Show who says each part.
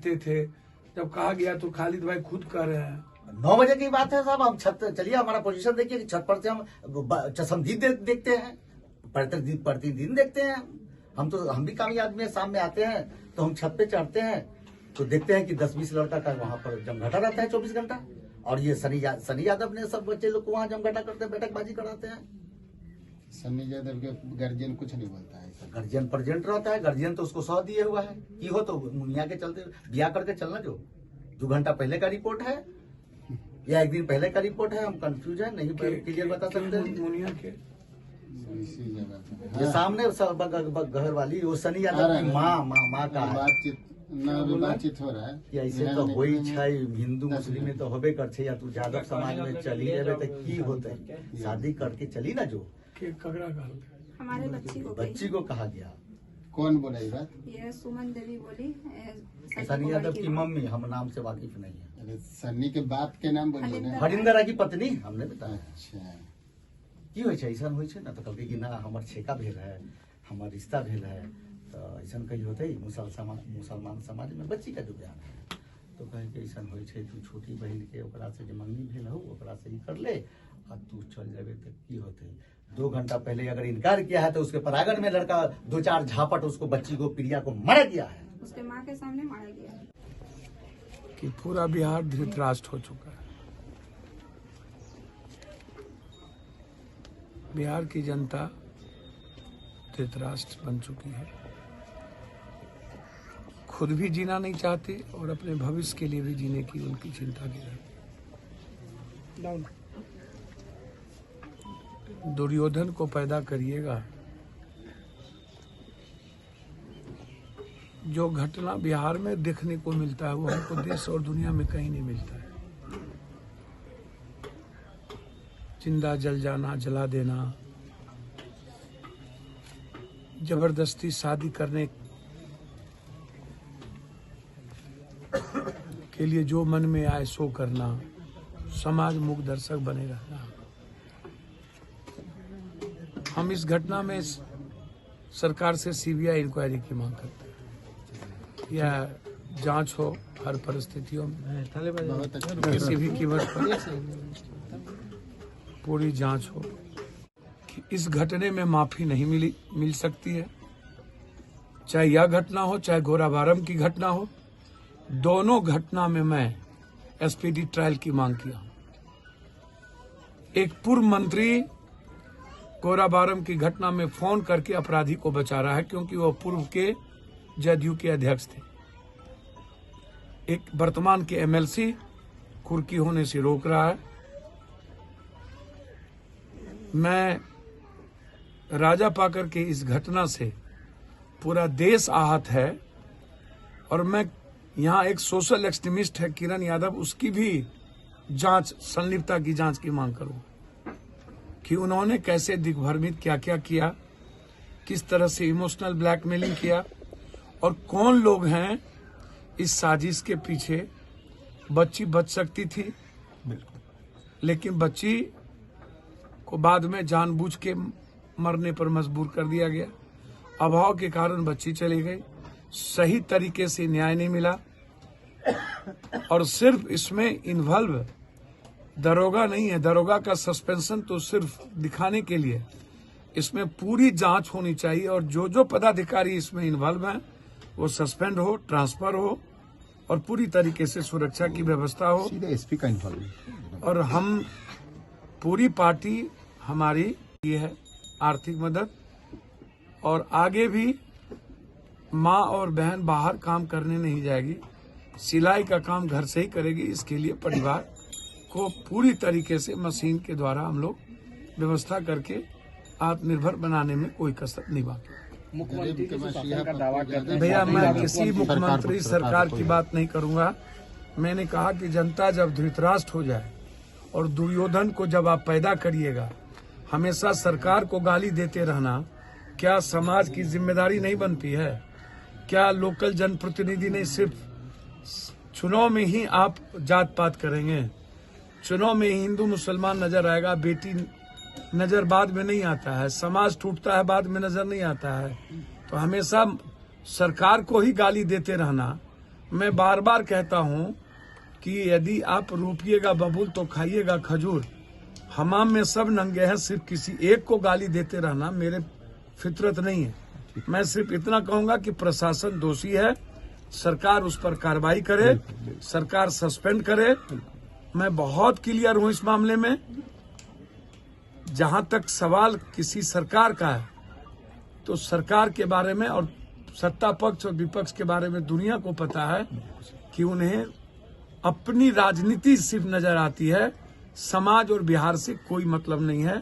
Speaker 1: देखते थे, जब कहा गया तो खालिद भाई खुद कह रहे हैं
Speaker 2: 9 बजे की बात है साहब। हम छत चलिए, हमारा पोजीशन देखिए, छत पर से हम चश्मदीद देखते हैं, प्रतिदिन देखते हैं। हम भी कामी आदमी है, शाम में आते हैं तो हम छत पे चढ़ते हैं तो देखते हैं कि 10-20 लड़का का वहाँ पर जमघटा रहता है 24 घंटा। और ये सनी यादव ने सब बच्चे लोग को वहाँ जमघटा करते हैं, बैठकबाजी कराते हैं।
Speaker 3: सनी यादव के गार्जियन कुछ नहीं बोलता है।
Speaker 2: गार्जियन प्रेजेंट रहता है, गार्जियन तो उसको 100 दिए हुआ है कि हो तो मुनिया के चलते ब्याह करके चलना। जो 2 घंटा पहले का रिपोर्ट है या 1 दिन पहले का रिपोर्ट है, हम कंफ्यूज है, नहीं क्लियर बता सकते।
Speaker 1: मुनिया के
Speaker 3: इसी जगह
Speaker 2: ये सामने घर वाली वो सनी यादव की माँ का
Speaker 3: बातचीत हो रहा है
Speaker 2: कि ऐसे तो होई छै, हिंदू मुस्लिम में तो होबे कर छै, या तू यादव समाज में चली जेबे तो की होते, शादी करके चली ना। जो
Speaker 1: कगड़ा का
Speaker 4: हमारे
Speaker 2: बच्ची को कहा गया।
Speaker 3: कौन बोला ये बात?
Speaker 4: ये सुमन देवी बोली,
Speaker 2: सनी यादव की मम्मी, हम नाम से वाकिफ नहीं है।
Speaker 3: अरे सन्नी के बाप के नाम बोलिए।
Speaker 2: हरिंदरा की पत्नी हमने बताया।
Speaker 3: अच्छा
Speaker 2: की होइ छै, ऐसा होइ छै ना, तो कभी कि ना हमर छेका भेल है, हमर रिश्ता भेल है, तो ऐसा कहीं होते मुसलमान समाज में बच्ची का जो बयान है तो कहे कि ऐसा होइ छै, तू छोटी बहन के ओकरा से जो मंगनी भेल हो ओकरा से ही कर ले और तू चल जाबे तो की होते। 2 घंटा पहले अगर इनकार किया है तो उसके परागण में लड़का 2-4 झापट उसको बच्ची को प्रिया को मारा गया है,
Speaker 4: उसके माँ के सामने मारा गया है।
Speaker 1: कि पूरा बिहार धृतराष्ट्र हो चुका है। बिहार की जनता धृतराष्ट्र बन चुकी है, खुद भी जीना नहीं चाहती और अपने भविष्य के लिए भी जीने की उनकी चिंता की है। दुर्योधन को पैदा करिएगा। जो घटना बिहार में देखने को मिलता है वो हमको देश और दुनिया में कहीं नहीं मिलता है। जिंदा जल जाना, जला देना, जबरदस्ती शादी करने के लिए जो मन में आए सो करना, समाज मूक दर्शक बने रहना। हम इस घटना में सरकार से सीबीआई इंक्वायरी की मांग करते हैं, या जांच हो हर परिस्थितियों में, किसी भी कीमत पर पूरी जांच हो। कि इस घटने में माफी नहीं मिल सकती है, चाहे यह घटना हो चाहे गोराबारम की घटना हो। दोनों घटना में मैं एसपीडी ट्रायल की मांग किया। एक पूर्व मंत्री गोराबारम की घटना में फोन करके अपराधी को बचा रहा है क्योंकि वह पूर्व के जदयू के अध्यक्ष थे। एक वर्तमान के एमएलसी कुर्की होने से रोक रहा है। मैं राजा पाकर के इस घटना से पूरा देश आहत है और मैं यहाँ एक सोशल एक्सट्रीमिस्ट है किरण यादव, उसकी भी जांच, संलिप्तता की जांच की मांग करूं कि उन्होंने कैसे दिग्भ्रमित क्या क्या किया, किस तरह से इमोशनल ब्लैकमेलिंग किया और कौन लोग हैं इस साजिश के पीछे। बच्ची बच सकती थी लेकिन बच्ची को बाद में जानबूझ के मरने पर मजबूर कर दिया गया। अभाव के कारण बच्ची चली गई, सही तरीके से न्याय नहीं मिला और सिर्फ इसमें इन्वॉल्व दरोगा नहीं है। दरोगा का सस्पेंशन तो सिर्फ दिखाने के लिए, इसमें पूरी जांच होनी चाहिए और जो जो पदाधिकारी इसमें इन्वॉल्व हैं वो सस्पेंड हो, ट्रांसफर हो और पूरी तरीके से सुरक्षा की व्यवस्था हो।
Speaker 3: सीधे एसपी का इन्वॉल्व।
Speaker 1: और हम पूरी पार्टी हमारी ये है आर्थिक मदद, और आगे भी माँ और बहन बाहर काम करने नहीं जाएगी, सिलाई का काम घर से ही करेगी। इसके लिए परिवार को पूरी तरीके से मशीन के द्वारा हम लोग व्यवस्था करके आत्मनिर्भर बनाने में कोई कसर नहीं बाकी।
Speaker 5: मुख्यमंत्री के शासन का दावा करते हैं।
Speaker 1: भैया मैं किसी मुख्यमंत्री सरकार की बात नहीं करूंगा। मैंने कहा कि जनता जब धृतराष्ट्र हो जाए और दुर्योधन को जब आप पैदा करिएगा, हमेशा सरकार को गाली देते रहना क्या समाज की जिम्मेदारी नहीं बनती है? क्या लोकल जनप्रतिनिधि नहीं सिर्फ चुनाव में ही आप जात पात करेंगे? चुनाव में हिंदू मुसलमान नजर आएगा, बेटी नजर बाद में नहीं आता है, समाज टूटता है बाद में नजर नहीं आता है। तो हमेशा सरकार को ही गाली देते रहना मैं बार बार कहता हूं कि यदि आप रोपिएगा बबूल तो खाइएगा खजूर। हमाम में सब नंगे हैं, सिर्फ किसी एक को गाली देते रहना मेरे फितरत नहीं है। मैं सिर्फ इतना कहूंगा कि प्रशासन दोषी है, सरकार उस पर कार्रवाई करे, सरकार सस्पेंड करे। मैं बहुत क्लियर हूं इस मामले में। जहां तक सवाल किसी सरकार का है तो सरकार के बारे में और सत्ता पक्ष और विपक्ष के बारे में दुनिया को पता है कि उन्हें अपनी राजनीति सिर्फ नजर आती है, समाज और बिहार से कोई मतलब नहीं है।